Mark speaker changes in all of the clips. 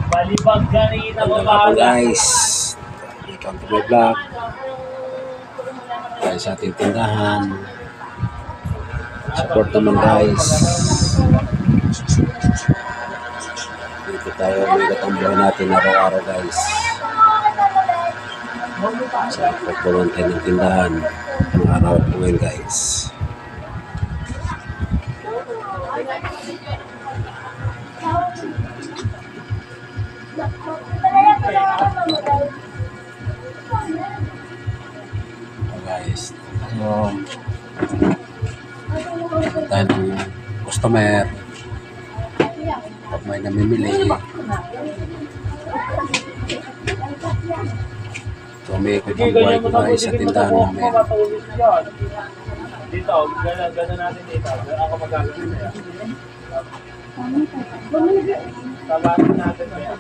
Speaker 1: Balibag ganito
Speaker 2: Ganda nga po guys. Welcome to my vlog. Tayo sa ating tindahan. Support naman guys. Dito tayo umigat ang buhay natin araw-araw guys. Sa pagbawan tayo ng tindahan. Ang araw po ngayon guys. Guys, tayo ng customer pag may namimili umikot ang buhay ko guys sa tindahan namin.
Speaker 1: Dito, gano'n natin dito. Ako magagawin na yan. Tabatin natin na yan.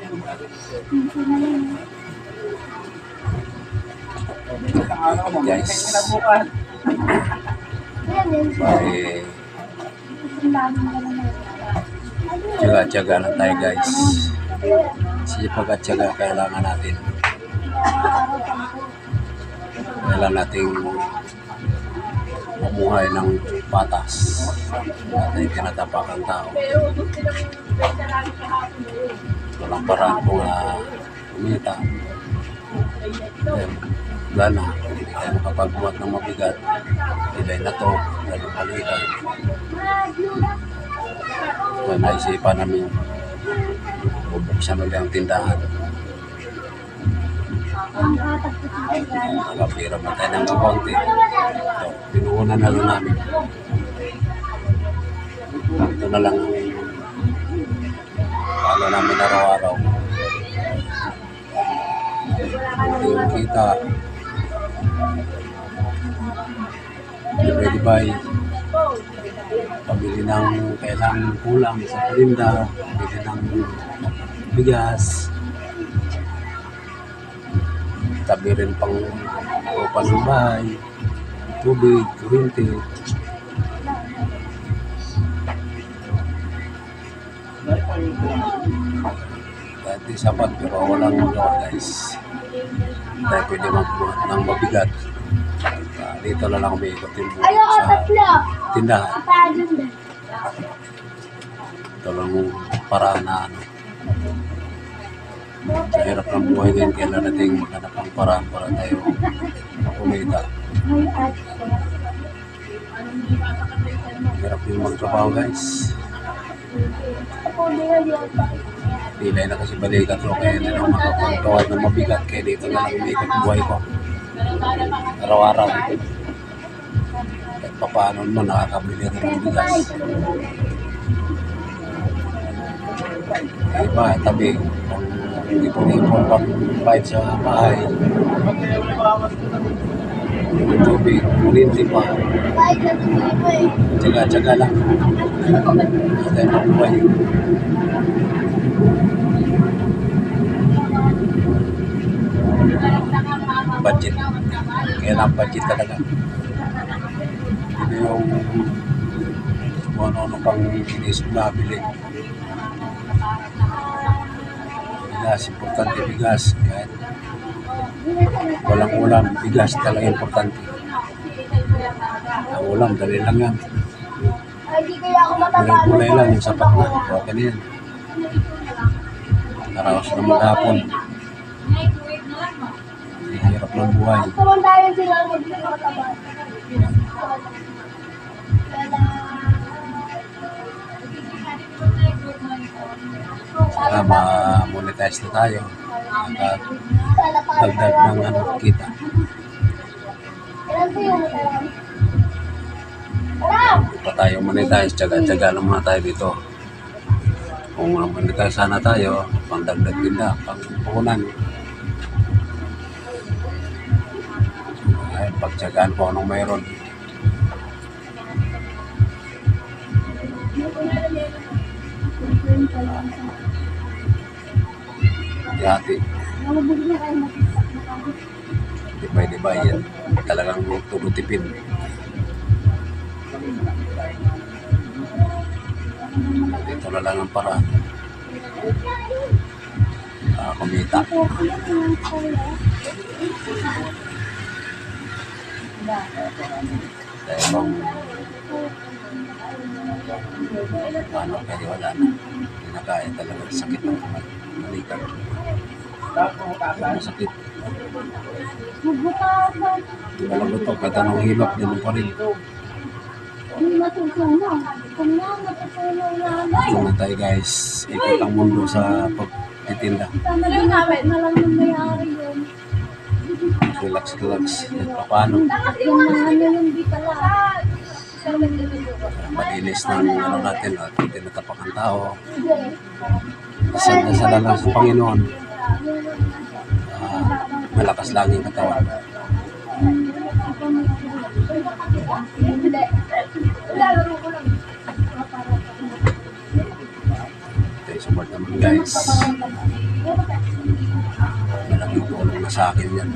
Speaker 2: Guys, tiyaga-tiyaga lang tayo guys. Sipag at tiyaga kailangan natin. Kailangan nating mamuhay ng patas at ay tinatapakan tao. Walang paraan kung kumita. Wala na, hindi tayo makapagbuhat ng mabigat. Ilay na to, lalo palitan. Kaya naisipan namin bubuksan ulit ang tindahan. Nakapira pa tayo ng kaunti. So, pinuunan na lang namin. Ito na lang ang palo namin araw-araw. Yung kita. Pwede ba pabili ng kailangan kulang sa palinda, pabili ng bigas, tabi rin pang upa ng bahay, tubig, kuryente. Dati sapat pero walang magawa guys. Dahil pwede magbuhat ng mabigat. Dito na lang kami ikot yung buhay sa tindahan. Ito lang yung paraan na sa hirap ng buhay ngayon, kailan natin maghanap ang paraan para tayo kumita. Hirap yung magtrabaho guys. Pilay na kasi balikat ko, kaya na lang makapagkawad ng mabigat, kaya dito na lang umikot ang buhay ko araw-araw. At papaano naman nakakabili rin ng bigas. Iba, tabi kung hindi po ipon pang bayad sa bahay, tubig, kurinti pa, tsaga-tsaga lang tayo ng buhay. Budget, kailangan budget talaga. Hindi yung kung ano-ano pang inisip na bili. Bigas, importante bigas. Kahit walang ulam, bigas talaga importante. Ang ulam, dali lang yan. Gulay-gulay lang, yung sapat na. Okay na yan. Naraos na maghapon. Hirap ng buhay. Sana ma-monetize na tayo at dagdag ng kita. Hindi pa tayo monetize, tsaga-tsaga lang muna tayo dito. Kung monetize sana tayo, pang dagdag tinda, pang puhunan. Ay, pagtsagaan po anong mayroon. Hati-hati. Dibay-dibay yan. Talagang tulutipin. Dito na lang ang paraan. Kumita. Dahil bang ano, kaya wala na. Hindi na kaya talaga. Sakit ng balikat. Masakit. Walang ito, kahit anong hilap, ganun pa rin. Ito na tayo guys. Ikot ang mundo sa pagtitinda. Relax. Paano? Malinis ng ano natin at tinatapak ang tao. Dasal lang sa Panginoon. Malakas lagi ang katawan. Okay, support naman guys. Malaking tulong na sa akin yan.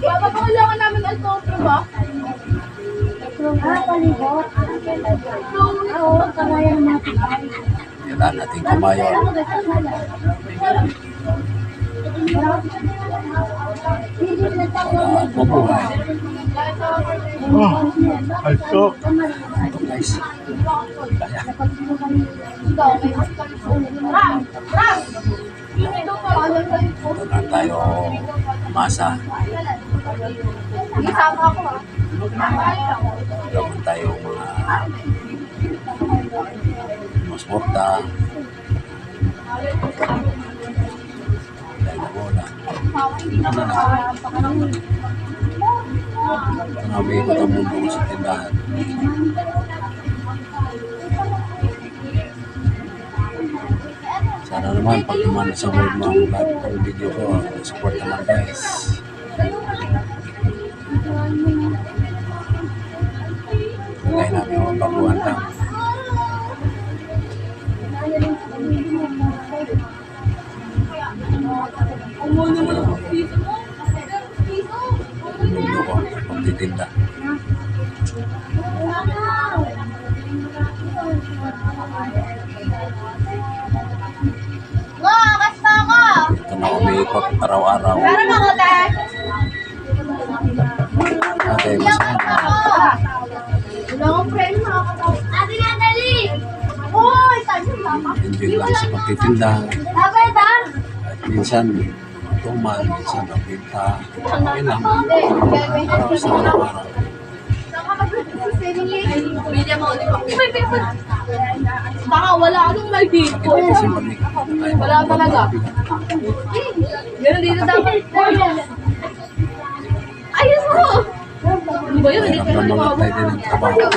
Speaker 3: Kailangan namin alcohol ba?
Speaker 4: Palibot. Oo, kanayan natin.
Speaker 2: Kailangan natin kumayon. Para mabuhay. Ito guys. Kaya. Wala tayo masa.
Speaker 3: Isama ako ha.
Speaker 2: Gawin tayo mga musmorta. Dahil na bola. Marami ko ang mundo sa tindahan. Sana naman pag naman sa mga video ko, support naman guys. Kaya namin ang baguhan lang. Mundo ko, pagtitinda.
Speaker 3: Kasta ako!
Speaker 2: Ito na umiikot araw-araw.
Speaker 3: Meron ako, te!
Speaker 2: Okay, masama.
Speaker 3: Wala akong friend, makakatawa. Ate Natalie! Uy! Saan yung mama?
Speaker 2: Enjoy lang sa pagtitinda.
Speaker 3: Dapat ba?
Speaker 2: At minsan, tumal, minsan nabinta. Okay lang. Araw sa araw-araw.
Speaker 3: Saan ka mag-7 Media mo, di ba? Baka wala anong may dito.
Speaker 2: Sakit kasi balik.
Speaker 3: Wala talaga. Ganun dito dapat. Ayos mo! Ano ba yun? Hindi ka
Speaker 2: Hirap
Speaker 3: na
Speaker 2: na mga
Speaker 3: nawawa.
Speaker 2: tayo din ang trabaho.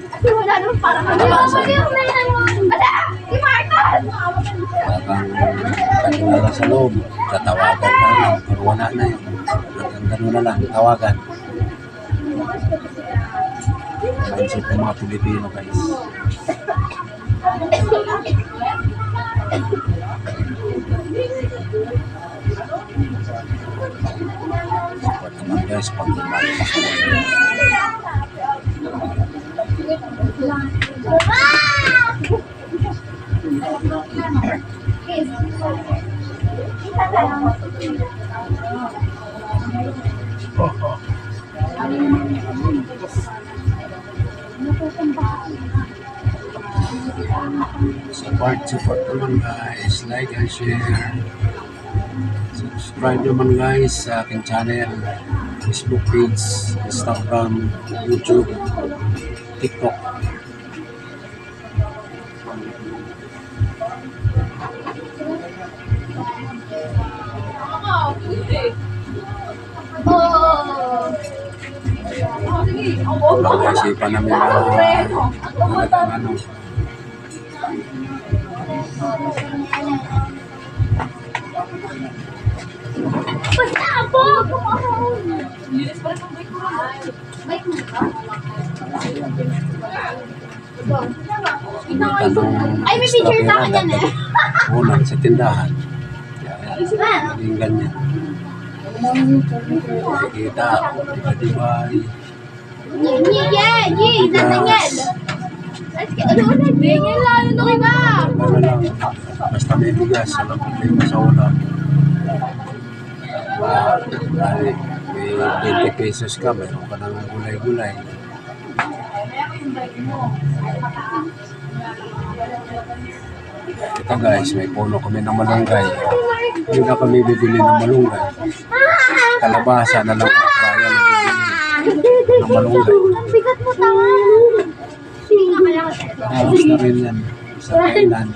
Speaker 3: Kasi wala naman parang ano. Ala! Si Martin!
Speaker 2: Parang kakilala sa loob. Tatawagan ka na lang. Pero wala na yun. Hanggang gano'n na lang. Tawagan. Mindset ng mga Pilipino guys. Support naman guys pag lumaki pa sa support naman guys, like and share, subscribe naman guys sa aking channel, Facebook page, Instagram, YouTube, TikTok. Pag-isipan namin talagang ano.
Speaker 3: Basta ako! Linis pa rin ang bike ko. Bike mo ba? Ay, may picture na ako dyan eh.
Speaker 2: Unang sa tindahan. Yung ganyan. Kita, di ba?
Speaker 3: Daniel! Ano ulit? Bingin lalo nung iba.
Speaker 2: Ano lang, basta may bigas, alam mo problema sa ulam. May 20 pesos ka, mayroon ka ng gulay-gulay. Ito guys, may puno kami ng malunggay. Hindi na kami bibili ng malunggay. Kalabasa na lang kaya na bibili ng malunggay.
Speaker 3: Ang bigat mo, tama.
Speaker 2: Halos na rin yan sa kainan.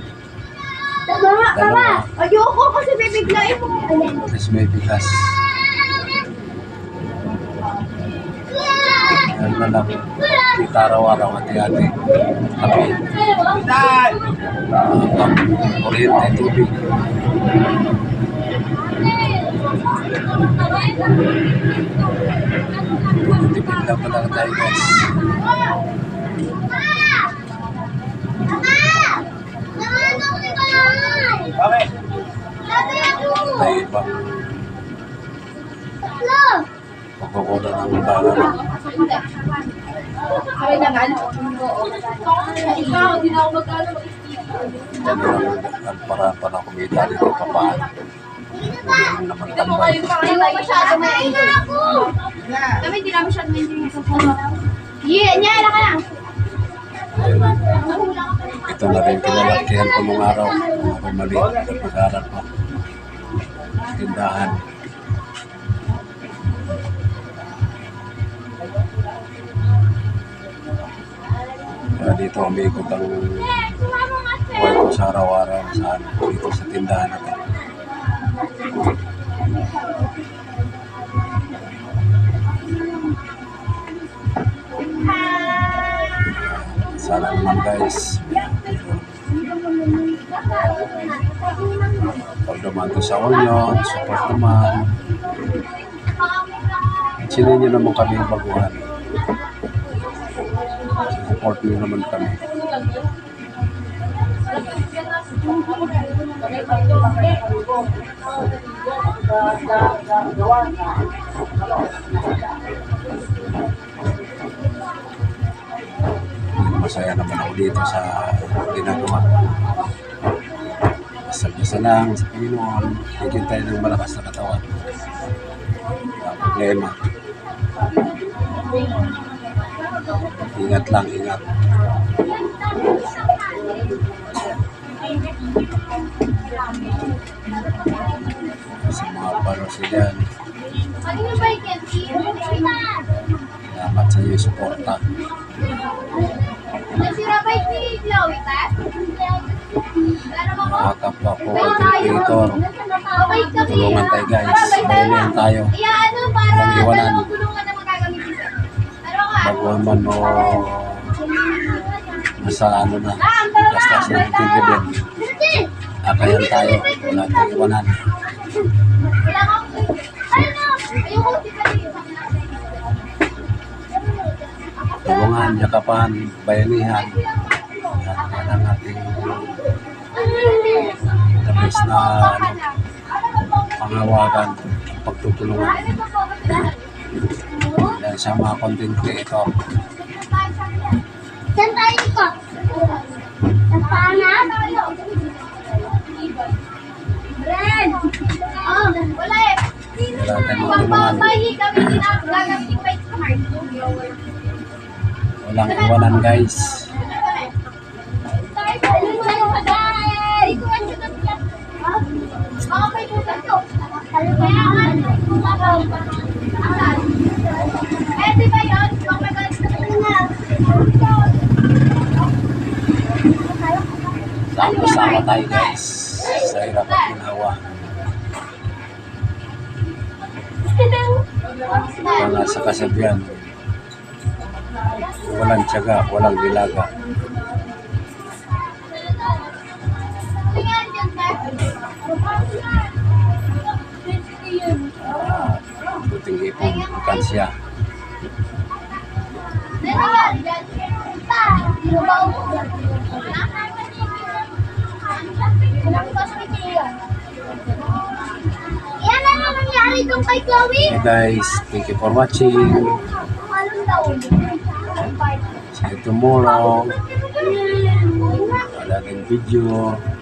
Speaker 3: Tama. Ayoko kasi bibiglayin mo.
Speaker 2: Tapos may bigas. Yan na lang. Kita araw-araw ati-ati. Kami. Kuryente, tubig. Tipid lang pala tayo guys.
Speaker 1: Bakit?
Speaker 2: Tayo ibang pagkukunan ng balan.
Speaker 3: Ay naman. Ikaw, hindi na ako magkano.
Speaker 2: Yan lang ang paraan pa na kumita dito kapaan. Hindi naman tambay.
Speaker 3: Hindi mo masyado may ako. Kami hindi namin masyado may yeah, nyala ka lang.
Speaker 2: Ito na rin kinalakihan ko nung araw. Ako maliit at pag-aral pa. Tindahan. Kaya dito umikot ang buhay ko sa araw-araw dito sa tindahan natin. Sana naman guys, pag dumanto sa union, support naman. Sino nyo naman kami baguhan? Support nyo naman kami. Masaya naman ako dito sa ginagawa. Basta lang sa Panginoon, bigyan tayo ng malakas na katawan. Wala problema. Ingat lang, ingat. Sa mga paros dyan,
Speaker 3: Ano ba yung
Speaker 2: salamat sa iyo suporta.
Speaker 3: nasira ba yung Chloe, ta?
Speaker 2: Mga kapwa ko, content creator,
Speaker 3: Mabait kami.
Speaker 2: tulungan tayo guys. Bayan tayo.
Speaker 3: Iya, ano, para
Speaker 2: Walang iwanan.
Speaker 3: dalawang gulungan na magagamit dito. Ano ka?
Speaker 2: Baguhan man o nasa ano na, gastas na itinibin. Akayan tayo, wala tayong iwanan.
Speaker 3: Wala kang... Ano? Ayoko, di ba rin?
Speaker 2: Tulungan, yakapan, bayanihan. Yan ang ating labis na pangawagan, pagtutulungan. Dahil sa mga content creator.
Speaker 3: Saan tayo ko? Sa paanan? Ren! Oh, wala eh.
Speaker 2: Wala tayong matulungan.
Speaker 3: Pagpapahi kami gagamit yung bike card.
Speaker 2: Walang iwanan guys. Sama-sama tayo guys sa hirap at ginawa. Ito nga sa kasabihan, walang tiyaga, walang dilaga. Buting ipon, ikan siya.
Speaker 3: Yan na yung nangyari itong kay Chloe.
Speaker 2: Okay guys, thank you for watching.
Speaker 3: Anong daw?
Speaker 2: See you tomorrow. Wala din video.